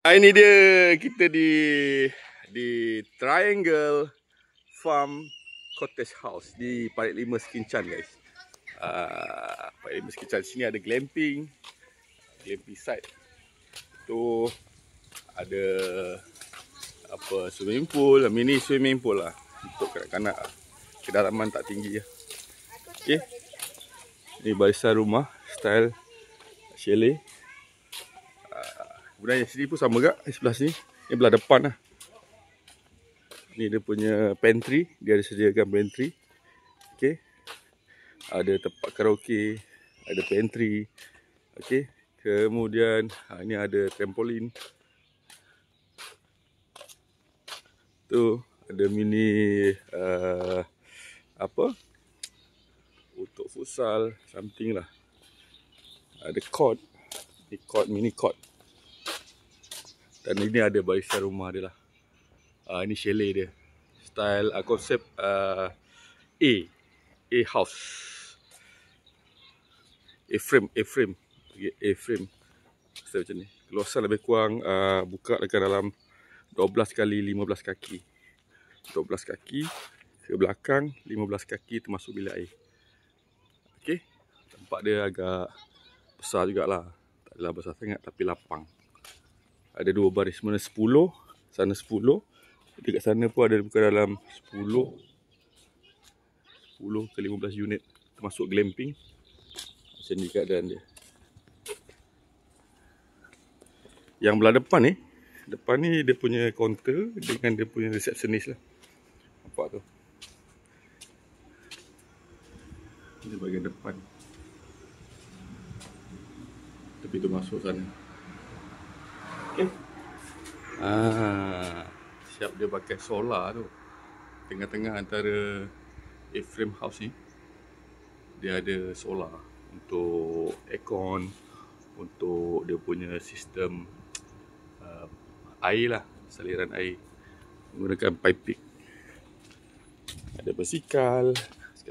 Ini dia, kita di Triangle Farm Cottage House di Parit 5 Sekincan, guys. Parit 5 Sekincan. Sini ada glamping site. Tu ada apa, swimming pool, mini swimming pool lah untuk kanak-kanak. Kedalaman tak tinggi lah. Okey. Ni barisan rumah style chalet. Kemudian sini pun sama juga, sebelah sini. Ni belah depan lah. Ni dia punya pantry, dia ada sediakan pantry. Okey. Ada tempat karaoke, ada pantry. Okey. Kemudian ni ada trampolin. Tu ada mini apa? Untuk futsal, something lah. Ada court. Ni court, mini court. Dan ini ada barisan rumah dia lah. Ini chalet dia. Style konsep A house. A-frame. Style macam ni. Luasan lebih kurang buka dekat dalam 12 kali 15 kaki. 12 kaki ke belakang, 15 kaki termasuk bilik air. Okey. Tempat dia agak besar jugalah. Tak adalah besar sangat tapi lapang. Ada dua baris, mana 10, sana 10. Dekat sana pun ada bukan dalam 10 ke 15 unit termasuk glamping. Macam ni keadaan dia. Yang belah depan ni dia punya kaunter dengan dia punya resepsionis lah. Nampak tu. Ini bahagian depan. Tapi tu masuk sana. Okay. Siap dia pakai solar tu. Tengah-tengah antara A-frame house ni, dia ada solar untuk aircon, untuk dia punya sistem air lah, saliran air menggunakan piping. Ada basikal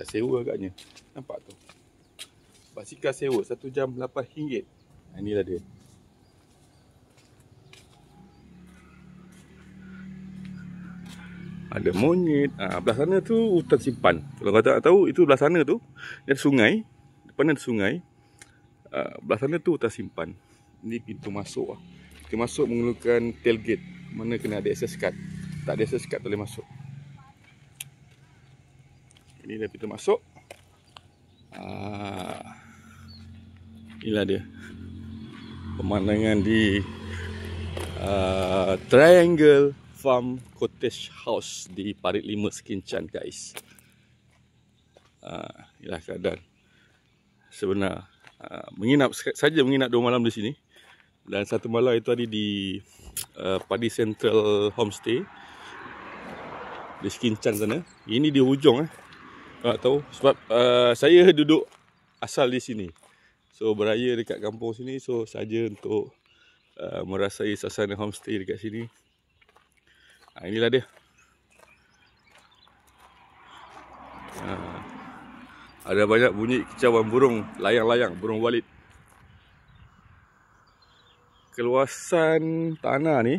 sewa agaknya. Nampak tu. Basikal sewa 1 jam RM8. Inilah dia. Ada monyet. Belah sana tu hutan simpan. Kalau kau tak tahu, itu belah sana tu ada sungai. Depan ada sungai. Belah sana tu hutan simpan. Ini pintu masuk lah. Pintu masuk menggunakan tailgate. Mana kena ada access card. Tak ada access card tak boleh masuk. Ini dah pintu masuk. Inilah dia. Pemandangan di Triangle Farm Cottage House di Parit 5 Sekincan, guys. Inilah keadaan sebenar. Menginap 2 malam di sini. Dan 1 malam itu tadi di Padi Central Homestay di Sekincan sana. Ini di hujung tak tahu sebab saya duduk asal di sini. So beraya dekat kampung sini, so saja untuk merasai suasana homestay dekat sini. Inilah dia. Ada banyak bunyi kicauan burung layang-layang, burung walit. Keluasan tanah ni,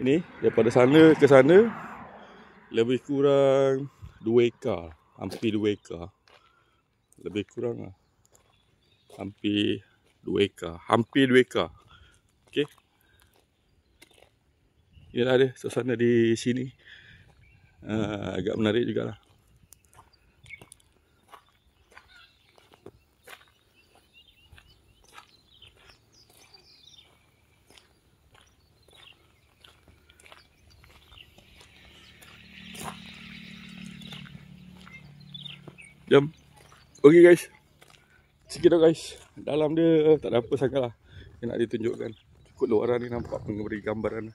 ini daripada sana ke sana lebih kurang 2 ekar, hampir 2 ekar. Lebih kurang lah. Hampir 2 ekar. Okey. Inilah dia suasana di sini. Agak menarik jugalah. Jom. Okey guys. Sikit dah guys. Dalam dia tak ada apa sangat lah yang nak ditunjukkan. Cukup luaran ni nampak memberi gambaran.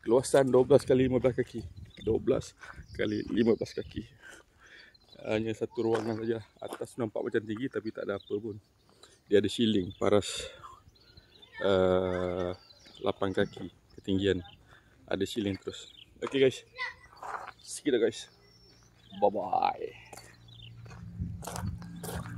Keluasan 12 kali 15 kaki. 12 kali 15 kaki. Hanya satu ruangan saja. Atas nampak macam tinggi tapi tak ada apa pun. Dia ada ceiling paras 8 kaki ketinggian. Ada ceiling terus. Okey guys. Sikit dah guys. Bye bye.